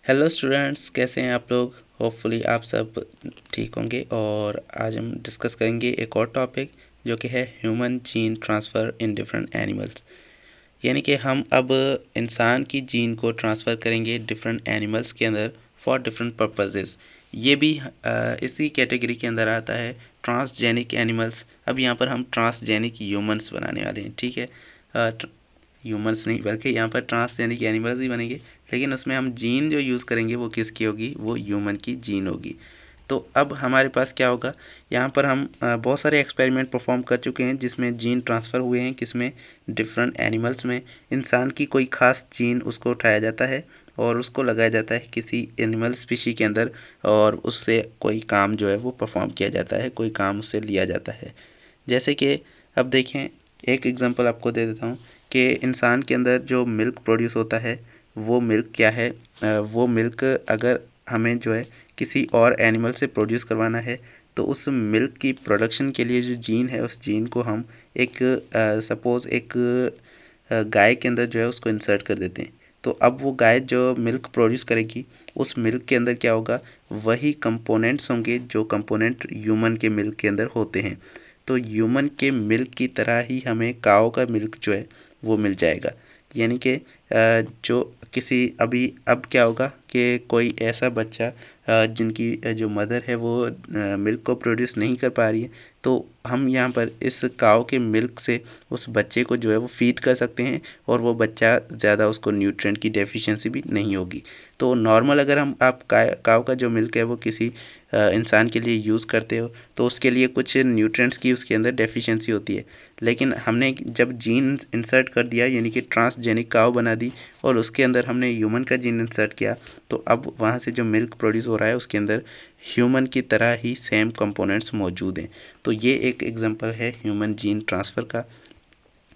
Hello students, कैसे हैं आप लोग। होपफुली आप सब ठीक होंगे। और आज हम डिस्कस करेंगे एक और टॉपिक जो कि है human gene transfer in different animals. यानी कि हम अब इंसान की जीन को ट्रांसफ़र करेंगे डिफरेंट एनिमल्स के अंदर फॉर डिफरेंट पर्पसेस। ये भी इसी कैटेगरी के अंदर आता है, ट्रांसजेनिक एनिमल्स। अब यहाँ पर हम ट्रांसजेनिक ह्यूमंस बनाने वाले हैं, ठीक है। ह्यूमंस नहीं बल्कि यहाँ पर ट्रांसजेनिक एनिमल्स ही बनेंगे, लेकिन उसमें हम जीन जो यूज़ करेंगे वो किसकी होगी, वो ह्यूमन की जीन होगी। तो अब हमारे पास क्या होगा, यहाँ पर हम बहुत सारे एक्सपेरिमेंट परफॉर्म कर चुके हैं जिसमें जीन ट्रांसफ़र हुए हैं। किसमें, डिफरेंट एनिमल्स में। इंसान की कोई ख़ास जीन उसको उठाया जाता है और उसको लगाया जाता है किसी एनिमल स्पीशी के अंदर, और उससे कोई काम जो है वो परफॉर्म किया जाता है, कोई काम उससे लिया जाता है। जैसे कि अब देखें, एक एग्जांपल आपको दे देता हूँ कि इंसान के अंदर जो मिल्क प्रोड्यूस होता है वो मिल्क क्या है। वो मिल्क अगर हमें जो है किसी और एनिमल से प्रोड्यूस करवाना है तो उस मिल्क की प्रोडक्शन के लिए जो जीन है उस जीन को हम एक सपोज़ एक गाय के अंदर जो है उसको इंसर्ट कर देते हैं। तो अब वो गाय जो मिल्क प्रोड्यूस करेगी उस मिल्क के अंदर क्या होगा, वही कंपोनेंट्स होंगे जो कंपोनेंट ह्यूमन के मिल्क के अंदर होते हैं। तो ह्यूमन के मिल्क की तरह ही हमें काऊ का मिल्क जो है वो मिल जाएगा। यानी कि जो किसी अभी अब क्या होगा कि कोई ऐसा बच्चा जिनकी जो मदर है वो मिल्क को प्रोड्यूस नहीं कर पा रही है, तो हम यहाँ पर इस काऊ के मिल्क से उस बच्चे को जो है वो फीड कर सकते हैं और वो बच्चा ज़्यादा उसको न्यूट्रिएंट की डेफिशिएंसी भी नहीं होगी। तो नॉर्मल अगर हम आप काऊ का जो मिल्क है वो किसी इंसान के लिए यूज़ करते हो तो उसके लिए कुछ न्यूट्रिएंट्स की उसके अंदर डेफिशिएंसी होती है। लेकिन हमने जब जीन इंसर्ट कर दिया यानी कि ट्रांसजेनिक काऊ बना दी और उसके अंदर हमने ह्यूमन का जीन इंसर्ट किया, तो अब वहाँ से जो मिल्क प्रोड्यूस हो रहा है उसके अंदर ह्यूमन की तरह ही सेम कंपोनेंट्स मौजूद हैं। तो ये एक एग्जांपल है ह्यूमन जीन ट्रांसफ़र का।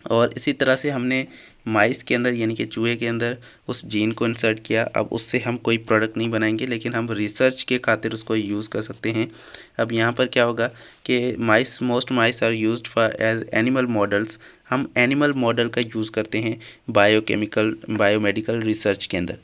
और इसी तरह से हमने माइस के अंदर यानी कि चूहे के अंदर उस जीन को इंसर्ट किया। अब उससे हम कोई प्रोडक्ट नहीं बनाएंगे लेकिन हम रिसर्च के खातिर उसको यूज़ कर सकते हैं। अब यहाँ पर क्या होगा कि most mice are used for as animal models. हम एनिमल मॉडल का यूज़ करते हैं बायोकेमिकल बायोमेडिकल रिसर्च के अंदर।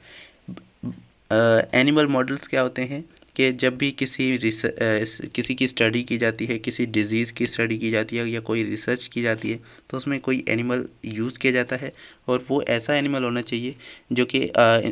एनिमल मॉडल्स क्या होते हैं कि जब भी किसी की स्टडी की जाती है, किसी डिज़ीज़ की स्टडी की जाती है या कोई रिसर्च की जाती है, तो उसमें कोई एनिमल यूज़ किया जाता है और वो ऐसा एनिमल होना चाहिए जो कि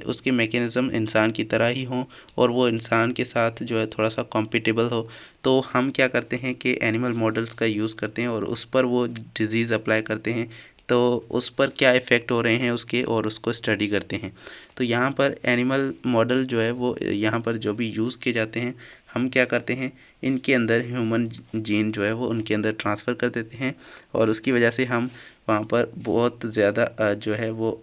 उसके मैकेनिज़्म इंसान की तरह ही हों और वो इंसान के साथ जो है थोड़ा सा कॉम्पिटिबल हो। तो हम क्या करते हैं कि एनिमल मॉडल्स का यूज़ करते हैं और उस पर वो डिज़ीज़ अप्लाई करते हैं, तो उस पर क्या इफ़ेक्ट हो रहे हैं उसके, और उसको स्टडी करते हैं। तो यहाँ पर एनिमल मॉडल जो है वो यहाँ पर जो भी यूज़ किए जाते हैं, हम क्या करते हैं, इनके अंदर ह्यूमन जीन जो है वो उनके अंदर ट्रांसफ़र कर देते हैं और उसकी वजह से हम वहाँ पर बहुत ज़्यादा जो है वो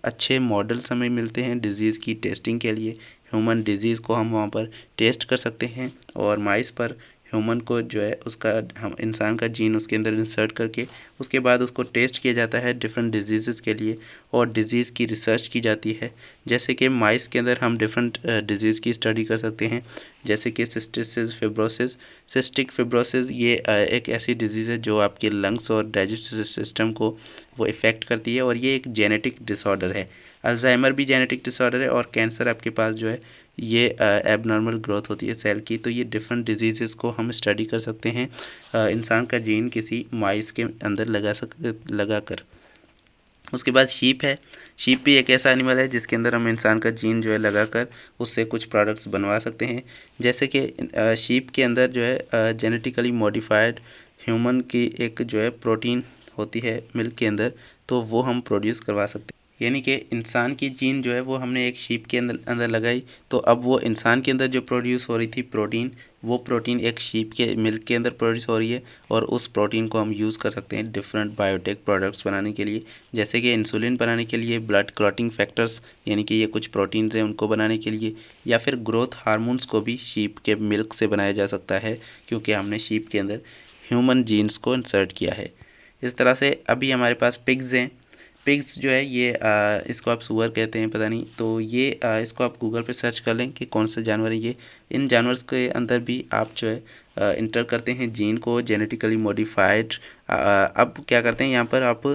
अच्छे मॉडल्स हमें मिलते हैं डिज़ीज़ की टेस्टिंग के लिए। ह्यूमन डिज़ीज़ को हम वहाँ पर टेस्ट कर सकते हैं और माइस पर ह्यूमन को जो है उसका हम इंसान का जीन उसके अंदर इंसर्ट करके उसके बाद उसको टेस्ट किया जाता है डिफरेंट डिजीज़ के लिए और डिज़ीज़ की रिसर्च की जाती है। जैसे कि माइस के अंदर हम डिफरेंट डिज़ीज़ की स्टडी कर सकते हैं, जैसे कि सिस्टिस फिब्रोसिस। सिस्टिक फिब्रोसिस ये एक ऐसी डिज़ीज़ है जो आपके लंग्स और डाइजेस्टिव सिस्टम को वो इफ़ेक्ट करती है और ये एक जेनेटिक डिसऑर्डर है। अल्जाइमर भी जेनेटिक डिसऑर्डर है और कैंसर आपके पास जो है ये एबनॉर्मल ग्रोथ होती है सेल की। तो ये डिफरेंट डिजीज़ को हम स्टडी कर सकते हैं इंसान का जीन किसी माइस के अंदर लगा कर। उसके बाद शीप है। शीप भी एक ऐसा एनिमल है जिसके अंदर हम इंसान का जीन जो है लगाकर उससे कुछ प्रोडक्ट्स बनवा सकते हैं। जैसे कि शीप के अंदर जो है जेनेटिकली मॉडिफाइड ह्यूमन की एक जो है प्रोटीन होती है मिल्क के अंदर, तो वो हम प्रोड्यूस करवा सकते हैं। यानी कि इंसान की जीन जो है वो हमने एक शीप के अंदर अंदर लगाई, तो अब वो इंसान के अंदर जो प्रोड्यूस हो रही थी प्रोटीन, वो प्रोटीन एक शीप के मिल्क के अंदर प्रोड्यूस हो रही है और उस प्रोटीन को हम यूज़ कर सकते हैं डिफरेंट बायोटेक प्रोडक्ट्स बनाने के लिए। जैसे कि इंसुलिन बनाने के लिए, ब्लड क्लॉटिंग फैक्टर्स यानी कि ये कुछ प्रोटीन्स हैं उनको बनाने के लिए, या फिर ग्रोथ हार्मोन्स को भी शीप के मिल्क से बनाया जा सकता है क्योंकि हमने शीप के अंदर ह्यूमन जीन्स को इंसर्ट किया है। इस तरह से अभी हमारे पास पिग्स हैं। पिग्स जो है ये इसको आप सुअर कहते हैं पता नहीं, तो ये इसको आप गूगल पे सर्च कर लें कि कौन सा जानवर है ये। इन जानवर्स के अंदर भी आप जो है इंटर करते हैं जीन को, जेनेटिकली मॉडिफाइड। अब क्या करते हैं यहाँ पर आप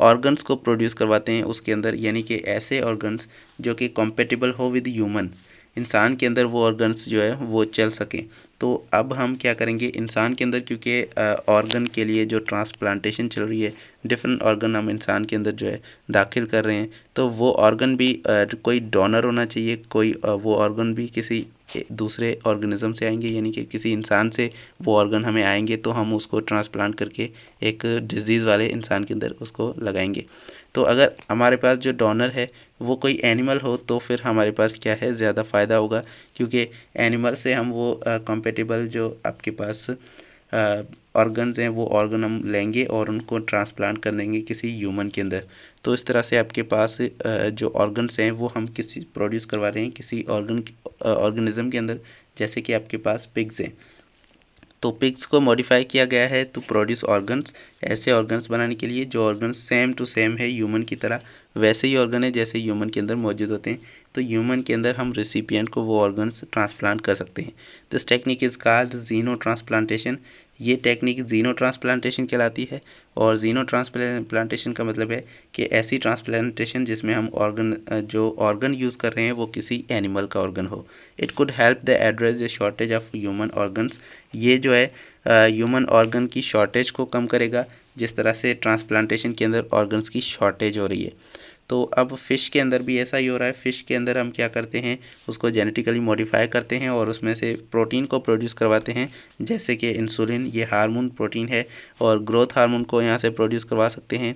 ऑर्गन्स को प्रोड्यूस करवाते हैं उसके अंदर, यानी कि ऐसे ऑर्गन्स जो कि कॉम्पेटिबल हो विद ह्यूमन, इंसान के अंदर वो ऑर्गन्स जो है वो चल सकें। तो अब हम क्या करेंगे इंसान के अंदर, क्योंकि ऑर्गन के लिए जो ट्रांसप्लांटेशन चल रही है, डिफरेंट ऑर्गन हम इंसान के अंदर जो है दाखिल कर रहे हैं, तो वो ऑर्गन भी कोई डोनर होना चाहिए, कोई वो ऑर्गन भी किसी दूसरे ऑर्गेनिज्म से आएंगे, यानी कि किसी इंसान से वो ऑर्गन हमें आएंगे, तो हम उसको ट्रांसप्लांट करके एक डिजीज़ वाले इंसान के अंदर उसको लगाएंगे। तो अगर हमारे पास जो डोनर है वो कोई एनिमल हो तो फिर हमारे पास क्या है ज़्यादा फ़ायदा होगा, क्योंकि एनिमल से हम वो कंपेटेबल जो आपके पास ऑर्गन्स हैं वो ऑर्गन हम लेंगे और उनको ट्रांसप्लांट कर देंगे किसी ह्यूमन के अंदर। तो इस तरह से आपके पास जो ऑर्गन्स हैं वो हम किसी प्रोड्यूस करवा रहे हैं किसी ऑर्गेनिज्म के अंदर, जैसे कि आपके पास पिग्स हैं। तो पिग्स को मॉडिफाई किया गया है टू प्रोड्यूस ऑर्गन्स, ऐसे ऑर्गन्स बनाने के लिए जो ऑर्गन्स सेम टू सेम है ह्यूमन की तरह, वैसे ही ऑर्गन है जैसे ह्यूमन के अंदर मौजूद होते हैं। तो ह्यूमन के अंदर हम रिसिपिएंट को वो ऑर्गन्स ट्रांसप्लांट कर सकते हैं। This technique is called xeno transplantation. ये टेक्निक जीनो ट्रांसप्लांटेशन कहलाती है। और जीनो ट्रांसप्लांटेशन का मतलब है कि ऐसी ट्रांसप्लांटेशन जिसमें हम जो ऑर्गन यूज़ कर रहे हैं वो किसी एनिमल का ऑर्गन हो। It could help the address the shortage of human organs. ये जो है ह्यूमन ऑर्गन की शॉर्टेज को कम करेगा, जिस तरह से ट्रांसप्लांटेशन के अंदर ऑर्गन्स की शॉर्टेज हो रही है। तो अब फ़िश के अंदर भी ऐसा ही हो रहा है। फ़िश के अंदर हम क्या करते हैं उसको जेनेटिकली मॉडिफाई करते हैं और उसमें से प्रोटीन को प्रोड्यूस करवाते हैं, जैसे कि इंसुलिन, ये हार्मोन प्रोटीन है और ग्रोथ हार्मोन को यहाँ से प्रोड्यूस करवा सकते हैं,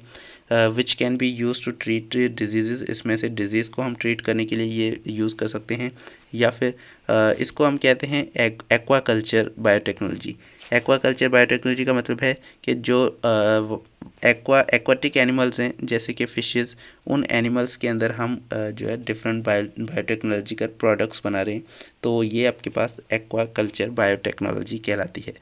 which can be use to treat disease. इसमें से डिजीज़ को हम ट्रीट करने के लिए ये यूज़ कर सकते हैं। या फिर इसको हम कहते हैं एक्वाकल्चर बायोटेक्नोलॉजी। एक्वाकल्चर बायोटेक्नोलॉजी का मतलब है कि जो एक्वाटिक एनिमल्स हैं जैसे कि फिशेस, उन एनिमल्स के अंदर हम जो है डिफरेंट बायोटेक्नोलॉजिकल प्रोडक्ट्स बना रहे हैं। तो ये आपके पास एक्वाकल्चर बायोटेक्नोलॉजी कहलाती है।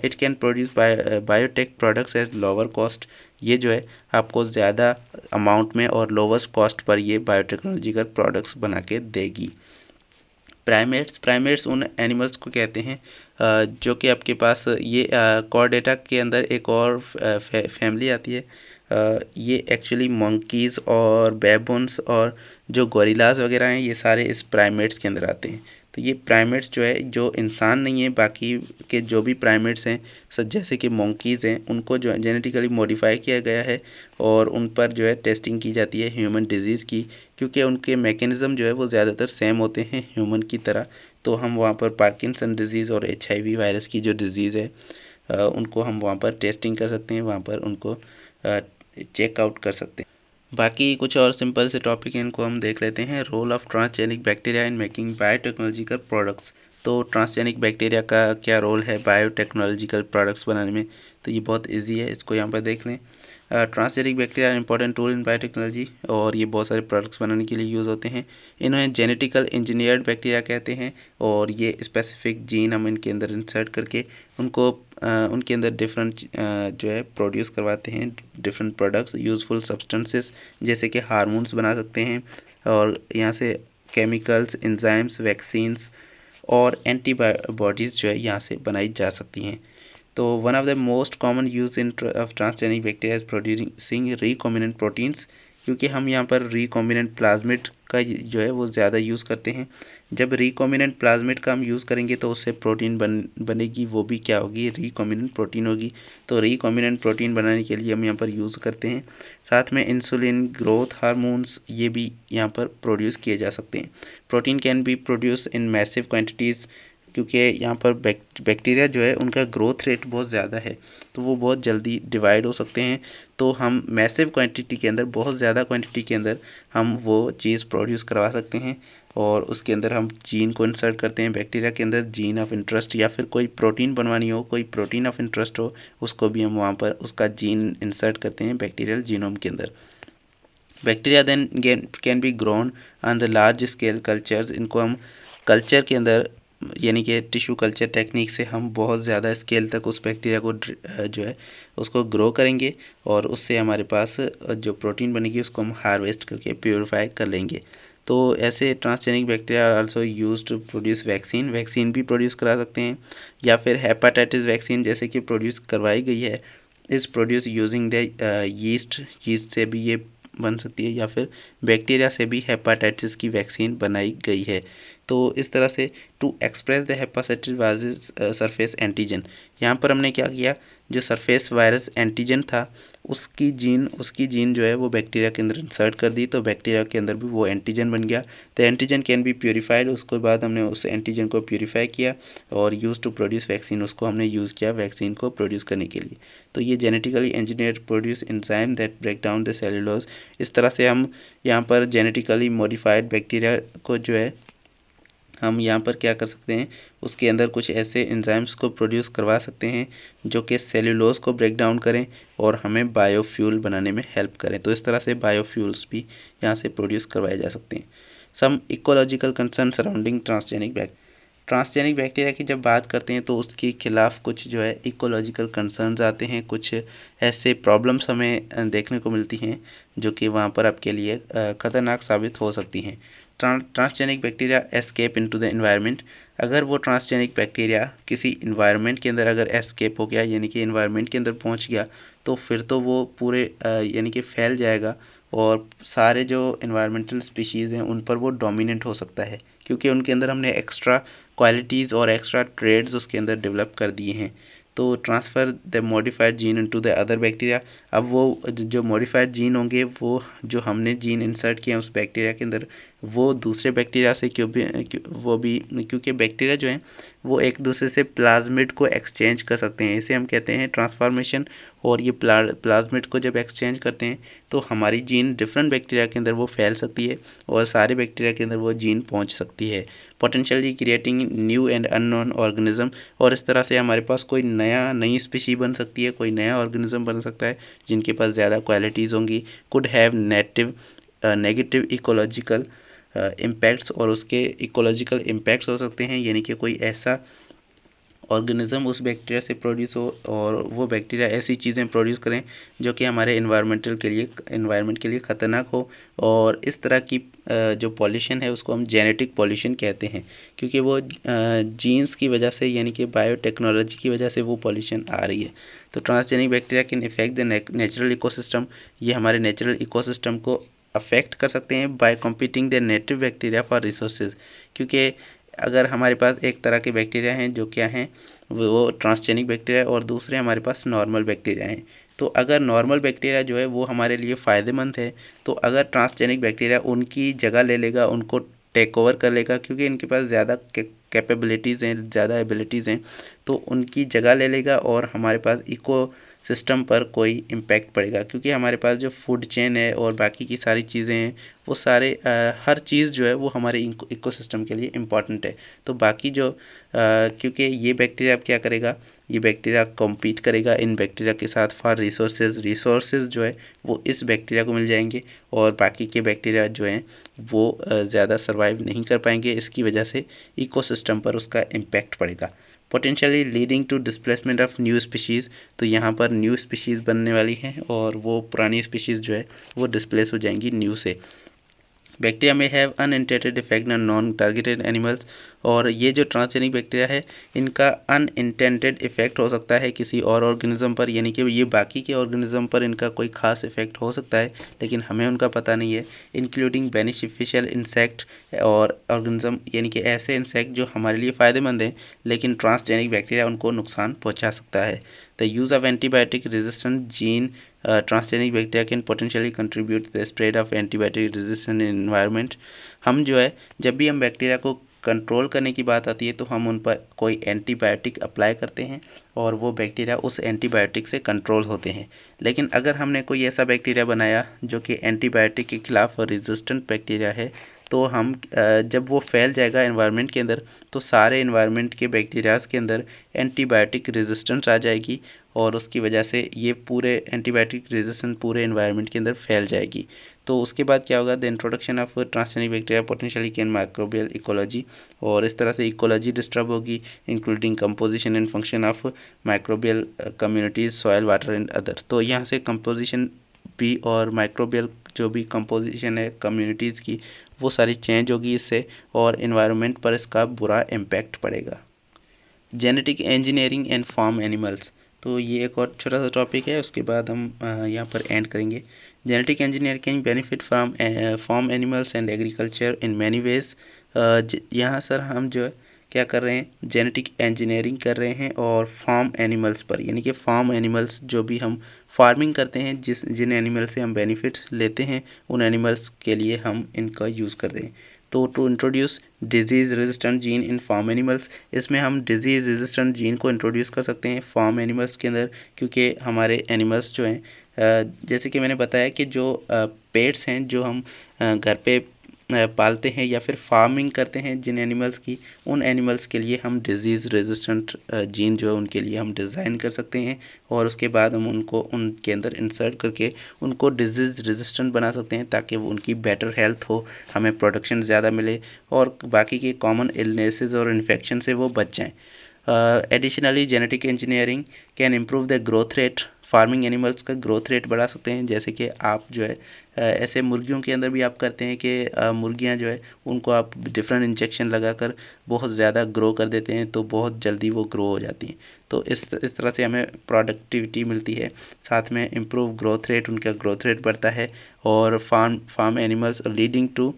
It can produce biotech products as lower cost. ये जो है आपको ज़्यादा अमाउंट में और लोवेस्ट कॉस्ट पर ये बायोटेक्नोलॉजिकल प्रोडक्ट्स बना के देगी। प्राइमेट्स उन एनिमल्स को कहते हैं जो कि आपके पास ये कॉर्डेटा के अंदर एक और फैमिली आती है। ये एक्चुअली मंकीज़ और बेबून्स और जो गोरिल्लाज वगैरह हैं ये सारे इस प्राइमेट्स के अंदर आते हैं। तो ये प्राइमेट्स जो है जो इंसान नहीं है, बाकी के जो भी प्राइमेट्स हैं जैसे कि मंकीज़ हैं उनको जो जेनेटिकली मॉडिफाई किया गया है और उन पर जो है टेस्टिंग की जाती है ह्यूमन डिजीज़ की, क्योंकि उनके मैकेनिज़्म जो है वो ज़्यादातर सेम होते हैं ह्यूमन की तरह। तो हम वहाँ पर पार्किंसन डिजीज़ और HIV वायरस की जो डिज़ीज़ है उनको हम वहाँ पर टेस्टिंग कर सकते हैं, वहाँ पर उनको चेक आउट कर सकते हैं। बाकी कुछ और सिंपल से टॉपिक हैं इनको हम देख लेते हैं। Role of transgenic bacteria in making biotechnological products. तो ट्रांसजेनिक बैक्टीरिया का क्या रोल है बायोटेक्नोलॉजिकल प्रोडक्ट्स बनाने में, तो ये बहुत इजी है, इसको यहाँ पर देख लें। Transgenic bacteria important tool in biotechnology, और ये बहुत सारे प्रोडक्ट्स बनाने के लिए यूज़ होते हैं। इन्हें जेनेटिकल इंजीनियर्ड बैक्टीरिया कहते हैं और ये स्पेसिफिक जीन हम इनके अंदर इंसर्ट करके उनको उनके अंदर डिफरेंट जो है प्रोड्यूस करवाते हैं डिफरेंट प्रोडक्ट्स, यूज़फुल सब्सटेंसेस, जैसे कि हार्मोन्स बना सकते हैं और यहाँ से केमिकल्स, एंजाइम्स, वैक्सीन्स और एंटीबॉडीज़ जो है यहाँ से बनाई जा सकती हैं। तो one of the most common use in of transgenic bacteria is producing recombinant proteins, क्योंकि हम यहाँ पर रिकॉम्बिनेंट प्लाज्मिड का जो है वो ज़्यादा यूज़ करते हैं। जब रिकॉम्बिनेंट प्लाज्मिड का हम यूज़ करेंगे तो उससे प्रोटीन बनेगी, वो भी क्या होगी, रिकॉम्बिनेंट प्रोटीन होगी। तो रिकॉम्बिनेंट प्रोटीन बनाने के लिए हम यहाँ पर यूज़ करते हैं। साथ में इंसुलिन, ग्रोथ हार्मोन्स, ये भी यहाँ पर प्रोड्यूस किए जा सकते हैं। Protein can be produce in massive quantities, क्योंकि यहाँ पर बैक्टीरिया जो है उनका ग्रोथ रेट बहुत ज़्यादा है, तो वो बहुत जल्दी डिवाइड हो सकते हैं। तो हम मैसिव क्वांटिटी के अंदर, बहुत ज़्यादा क्वांटिटी के अंदर हम वो चीज़ प्रोड्यूस करवा सकते हैं और उसके अंदर हम जीन को इंसर्ट करते हैं। बैक्टीरिया के अंदर जीन ऑफ इंटरेस्ट या फिर कोई प्रोटीन बनवानी हो, कोई प्रोटीन ऑफ इंटरेस्ट हो, उसको भी हम वहाँ पर उसका जीन इंसर्ट करते हैं बैक्टीरियल जीनोम के अंदर। Bacteria then can be grown on the large scale cultures. इनको हम कल्चर के अंदर यानी कि टिश्यू कल्चर टेक्निक से हम बहुत ज़्यादा स्केल तक उस बैक्टीरिया को जो है उसको ग्रो करेंगे और उससे हमारे पास जो प्रोटीन बनेगी उसको हम हार्वेस्ट करके प्योरीफाई कर लेंगे। तो ऐसे transgenic bacteria also use to produce vaccine, vaccine भी प्रोड्यूस करा सकते हैं, या फिर हेपाटाइटिस वैक्सीन जैसे कि प्रोड्यूस करवाई गई है is produce using the yeast, yeast से भी ये बन सकती है, या फिर बैक्टीरिया से भी हेपाटाइटिस की वैक्सीन बनाई गई है। तो इस तरह से to express the hepatitis virus surface antigen, यहाँ पर हमने क्या किया, जो सरफेस वायरस एंटीजन था उसकी जीन जो है वो बैक्टीरिया के अंदर इंसर्ट कर दी, तो बैक्टीरिया के अंदर भी वो एंटीजन बन गया। तो एंटीजन कैन बी प्योरीफाइड, उसके बाद हमने उस एंटीजन को प्योरीफाई किया और यूज़ टू प्रोड्यूस वैक्सीन, उसको हमने यूज़ किया वैक्सीन को प्रोड्यूस करने के लिए। तो ये genetically engineer produce enzyme that break down the cellulose. इस तरह से हम यहाँ पर जेनेटिकली मॉडिफाइड बैक्टीरिया को जो है हम यहाँ पर क्या कर सकते हैं, उसके अंदर कुछ ऐसे एंजाइम्स को प्रोड्यूस करवा सकते हैं जो कि सेल्यूलोज को ब्रेक डाउन करें और हमें बायोफ्यूल बनाने में हेल्प करें। तो इस तरह से बायोफ्यूल्स भी यहाँ से प्रोड्यूस करवाए जा सकते हैं। Some ecological concern surrounding transgenic bacteria की जब बात करते हैं तो उसके खिलाफ कुछ जो है इकोलॉजिकल कंसर्न्स आते हैं, कुछ ऐसे प्रॉब्लम्स हमें देखने को मिलती हैं जो कि वहाँ पर आपके लिए ख़तरनाक साबित हो सकती हैं। Transgenic bacteria escape into the environment, अगर वो ट्रांसजेनिक बैक्टीरिया किसी इन्वायरमेंट के अंदर अगर एस्केप हो गया यानी कि इन्वायरमेंट के अंदर पहुंच गया तो फिर तो वो पूरे यानी कि फैल जाएगा और सारे जो इन्वायरमेंटल स्पीशीज़ हैं उन पर वो डोमिनेंट हो सकता है, क्योंकि उनके अंदर हमने एक्स्ट्रा क्वालिटीज़ और एक्स्ट्रा ट्रेड्स उसके अंदर डेवलप कर दिए हैं। तो transfer the modified gene into the other bacteria, अब वो जो मॉडिफाइड जीन होंगे वो जो हमने जीन इंसर्ट किया उस बैक्टीरिया के अंदर वो दूसरे बैक्टीरिया से क्योंकि बैक्टीरिया जो हैं वो एक दूसरे से प्लाज्मिड को एक्सचेंज कर सकते हैं, इसे हम कहते हैं ट्रांसफॉर्मेशन। और ये प्लाज्मिड को जब एक्सचेंज करते हैं तो हमारी जीन डिफरेंट बैक्टीरिया के अंदर वो फैल सकती है और सारे बैक्टीरिया के अंदर वो जीन पहुंच सकती है, potentially creating new and unknown organism. और इस तरह से हमारे पास कोई नई स्पीशी बन सकती है, कोई नया ऑर्गेनिज्म बन सकता है जिनके पास ज़्यादा क्वालिटीज़ होंगी, could have negative ecological impacts, और उसके इकोलॉजिकल इम्पैक्ट्स हो सकते हैं, यानी कि कोई ऐसा ऑर्गेनिज्म उस बैक्टीरिया से प्रोड्यूस हो और वो बैक्टीरिया ऐसी चीज़ें प्रोड्यूस करें जो कि हमारे इन्वायरमेंट के लिए ख़तरनाक हो। और इस तरह की जो पॉल्यूशन है उसको हम जेनेटिक पॉल्यूशन कहते हैं, क्योंकि वो जीन्स की वजह से यानी कि बायोटेक्नोलॉजी की वजह से वो पॉल्यूशन आ रही है। तो transgenic bacteria can effect the natural ecosystem, ये हमारे नेचुरल इकोसिस्टम को अफेक्ट कर सकते हैं by competing the native bacteria for resources, क्योंकि अगर हमारे पास एक तरह के बैक्टीरिया हैं जो क्या हैं वो ट्रांसजेनिक बैक्टीरिया और दूसरे हमारे पास नॉर्मल बैक्टीरिया हैं, तो अगर नॉर्मल बैक्टीरिया जो है वो हमारे लिए फ़ायदेमंद है तो अगर ट्रांसजेनिक बैक्टीरिया उनकी जगह ले लेगा, उनको टेक ओवर कर लेगा, क्योंकि इनके पास ज़्यादा कैपेबिलिटीज़ हैं, ज़्यादा एबिलिटीज़ हैं, तो उनकी जगह ले लेगा और हमारे पास इको सिस्टम पर कोई इम्पैक्ट पड़ेगा, क्योंकि हमारे पास जो फूड चेन है और बाकी की सारी चीज़ें हैं वो सारे हर चीज़ जो है वो हमारे इकोसिस्टम के लिए इम्पॉर्टेंट है। तो बाकी जो क्योंकि ये बैक्टीरिया अब क्या करेगा, ये बैक्टीरिया कॉम्पीट करेगा इन बैक्टीरिया के साथ फॉर रिसोर्सेज जो है वो इस बैक्टीरिया को मिल जाएंगे और बाकी के बैक्टीरिया जो हैं वो ज़्यादा सर्वाइव नहीं कर पाएंगे, इसकी वजह से इकोसिस्टम पर उसका इम्पैक्ट पड़ेगा, potentially leading to displacement of new species. तो यहाँ पर न्यू स्पीशीज़ बनने वाली हैं और वो पुरानी स्पीशीज़ जो है वो डिस्प्लेस हो जाएंगी न्यू से। बैक्टीरिया में have unintended effect on non targeted animals, और ये जो ट्रांसजेनिक बैक्टीरिया है इनका अनइंटेंडेड इफेक्ट हो सकता है किसी और ऑर्गेनिज्म पर, यानी कि ये बाकी के ऑर्गेनिज्म पर इनका कोई खास इफेक्ट हो सकता है लेकिन हमें उनका पता नहीं है, इंक्लूडिंग बेनिफिशियल इंसेक्ट और ऑर्गेनिज्म, यानी कि ऐसे इंसेक्ट जो हमारे लिए फ़ायदेमंद हैं लेकिन ट्रांसजेनिक बैक्टीरिया उनको नुकसान पहुँचा सकता है। The use of antibiotic resistant gene transgenic bacteria can potentially contribute the spread of antibiotic resistant in environment. हम जो है जब भी हम बैक्टीरिया को कंट्रोल करने की बात आती है तो हम उन पर कोई एंटीबायोटिक अप्लाई करते हैं और वो बैक्टीरिया उस एंटीबायोटिक से कंट्रोल होते हैं, लेकिन अगर हमने कोई ऐसा बैक्टीरिया बनाया जो कि एंटीबायोटिक के खिलाफ रेजिस्टेंट बैक्टीरिया है तो हम जब वो फैल जाएगा एनवायरनमेंट के अंदर तो सारे एनवायरनमेंट के बैक्टीरियाज के अंदर एंटीबायोटिक रेजिस्टेंस आ जाएगी और उसकी वजह से ये पूरे एंटीबायोटिक रेजिस्टेंस पूरे एनवायरनमेंट के अंदर फैल जाएगी। तो उसके बाद क्या होगा, the introduction of transgenic bacteria potentially can microbial ecology, और इस तरह से इकोलॉजी डिस्टर्ब होगी including composition and function of microbial communities, soil, water and other. तो यहाँ से कंपोजिशन भी और माइक्रोबियल जो भी कंपोजिशन है कम्युनिटीज़ की वो सारी चेंज होगी इससे, और इन्वायरमेंट पर इसका बुरा इम्पैक्ट पड़ेगा। Genetic engineering and farm animals, तो ये एक और छोटा सा टॉपिक है, उसके बाद हम यहाँ पर एंड करेंगे। Genetic engineer can benefit from farm animals and agriculture in many ways. यहाँ सर हम जो है क्या कर रहे हैं, जेनेटिक इंजीनियरिंग कर रहे हैं और फार्म एनिमल्स पर, यानी कि फार्म एनिमल्स जो भी हम फार्मिंग करते हैं, जिन एनिमल से हम बेनिफिट्स लेते हैं उन एनिमल्स के लिए हम इनका यूज़ करते हैं। तो to introduce disease resistant gene in farm animals, इसमें हम डिजीज़ रेजिस्टेंट जीन को इंट्रोड्यूस कर सकते हैं फार्म एनिमल्स के अंदर, क्योंकि हमारे एनिमल्स जो हैं जैसे कि मैंने बताया कि जो पेट्स हैं जो हम घर पे पालते हैं या फिर फार्मिंग करते हैं जिन एनिमल्स की, उन एनिमल्स के लिए हम डिजीज़ रेजिस्टेंट जीन जो है उनके लिए हम डिज़ाइन कर सकते हैं और उसके बाद हम उनको उनके अंदर इंसर्ट करके उनको डिजीज़ रेजिस्टेंट बना सकते हैं ताकि वो उनकी बेटर हेल्थ हो, हमें प्रोडक्शन ज़्यादा मिले और बाकी के कॉमन इलनेसेस और इन्फेक्शन से वो बच जाएँ। Additionally genetic engineering can improve the growth rate, farming animals का ग्रोथ रेट बढ़ा सकते हैं, जैसे कि आप जो है ऐसे मुर्गियों के अंदर भी आप करते हैं कि मुर्गियां जो है उनको आप डिफरेंट इंजेक्शन लगाकर बहुत ज़्यादा ग्रो कर देते हैं तो बहुत जल्दी वो ग्रो हो जाती हैं। तो इस तरह से हमें प्रोडक्टिविटी मिलती है, साथ में इम्प्रूव ग्रोथ रेट, उनका ग्रोथ रेट बढ़ता है और farm animals leading to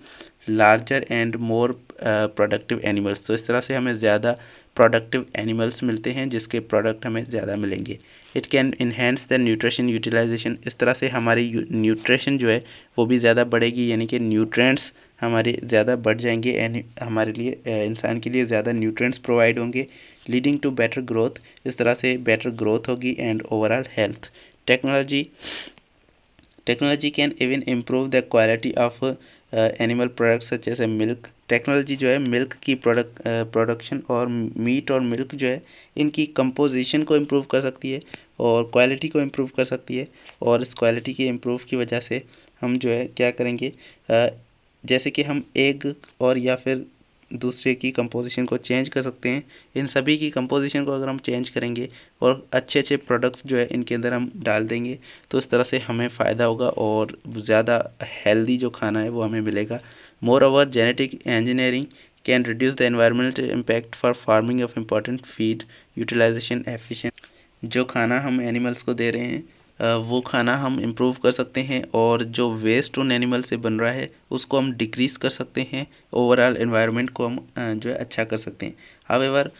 larger and more productive animals. तो इस तरह से हमें ज़्यादा प्रोडक्टिव एनिमल्स मिलते हैं जिसके प्रोडक्ट हमें ज़्यादा मिलेंगे। It can enhance the nutrition utilization, इस तरह से हमारी न्यूट्रिशन जो है वो भी ज़्यादा बढ़ेगी, यानी कि न्यूट्रिएंट्स हमारे ज़्यादा बढ़ जाएंगे एंड हमारे लिए इंसान के लिए ज़्यादा न्यूट्रिएंट्स प्रोवाइड होंगे, लीडिंग टू बेटर ग्रोथ, इस तरह से बेटर ग्रोथ होगी and overall health. Technology can even improve the quality of animal products such as a milk, technology जो है मिल्क की प्रोडक्शन और मीट और मिल्क जो है इनकी कंपोजिशन को इम्प्रूव कर सकती है और क्वालिटी को इम्प्रूव कर सकती है, और इस क्वालिटी के इम्प्रूव की वजह से हम जो है क्या करेंगे, जैसे कि हम एग और या फिर दूसरे की कंपोजिशन को चेंज कर सकते हैं, इन सभी की कंपोजिशन को अगर हम चेंज करेंगे और अच्छे अच्छे प्रोडक्ट्स जो है इनके अंदर हम डाल देंगे तो इस तरह से हमें फ़ायदा होगा और ज़्यादा हेल्दी जो खाना है वो हमें मिलेगा। Moreover genetic engineering can reduce the environmental impact for farming of important feed utilization efficient, जो खाना हम एनिमल्स को दे रहे हैं वो खाना हम इम्प्रूव कर सकते हैं और जो वेस्ट उन एनिमल से बन रहा है उसको हम डिक्रीज़ कर सकते हैं, ओवरऑल एनवायरनमेंट को हम जो है अच्छा कर सकते हैं। However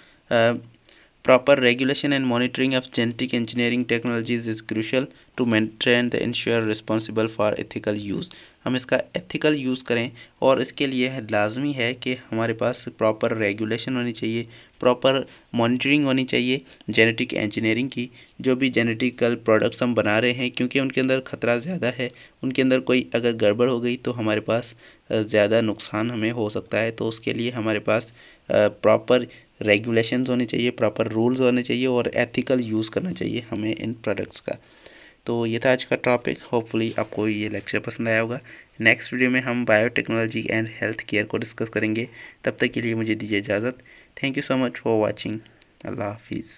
proper regulation and monitoring of genetic engineering technologies is crucial to maintain the ensure responsible for ethical use, हम इसका एथिकल यूज़ करें और इसके लिए लाजमी है कि हमारे पास प्रॉपर रेगुलेशन होनी चाहिए, प्रॉपर मॉनिटरिंग होनी चाहिए जेनेटिक इंजीनियरिंग की, जो भी जेनेटिकल प्रोडक्ट्स हम बना रहे हैं क्योंकि उनके अंदर ख़तरा ज़्यादा है, उनके अंदर कोई अगर गड़बड़ हो गई तो हमारे पास ज़्यादा नुकसान हमें हो सकता है। तो उसके लिए हमारे पास प्रॉपर रेगुलेशंस होने चाहिए, प्रॉपर रूल्स होने चाहिए और एथिकल यूज़ करना चाहिए हमें इन प्रोडक्ट्स का। तो ये था आज का टॉपिक, होपफुली आपको ये लेक्चर पसंद आया होगा। नेक्स्ट वीडियो में हम बायोटेक्नोलॉजी एंड हेल्थ केयर को डिस्कस करेंगे, तब तक के लिए मुझे दीजिए इजाज़त। Thank you so much for watching. अल्लाह हाफिज़।